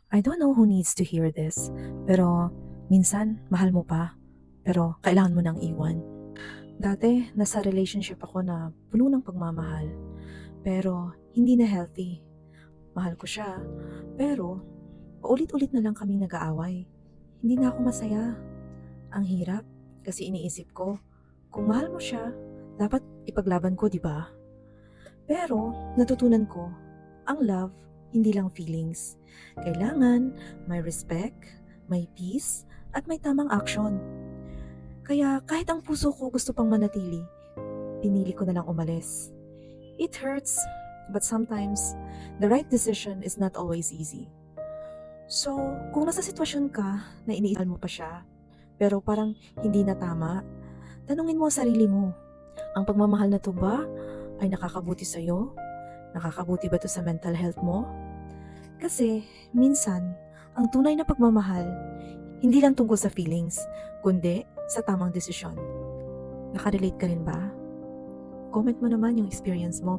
I don't know who needs to hear this, pero minsan mahal mo pa, pero kailangan mo nang iwan. Dati, nasa relationship ako na puno ng pagmamahal, pero hindi na healthy. Mahal ko siya, pero paulit-ulit na lang kaming nag-aaway. Hindi na ako masaya. Ang hirap, kasi iniisip ko, kung mahal mo siya, dapat ipaglaban ko, di ba? Pero natutunan ko, ang love, hindi lang feelings. Kailangan may respect, may peace, at may tamang action. Kaya kahit ang puso ko gusto pang manatili, pinili ko na lang umalis. It hurts, but sometimes the right decision is not always easy. So, kung nasa sitwasyon ka na iniisal mo pa siya, pero parang hindi na tama, tanungin mo ang sarili mo, ang pagmamahal na to ba ay nakakabuti sa'yo? Nakakabuti ba to sa mental health mo? Kasi, minsan, ang tunay na pagmamahal, hindi lang tungkol sa feelings, kundi sa tamang desisyon. Nakarelate ka rin ba? Comment mo naman yung experience mo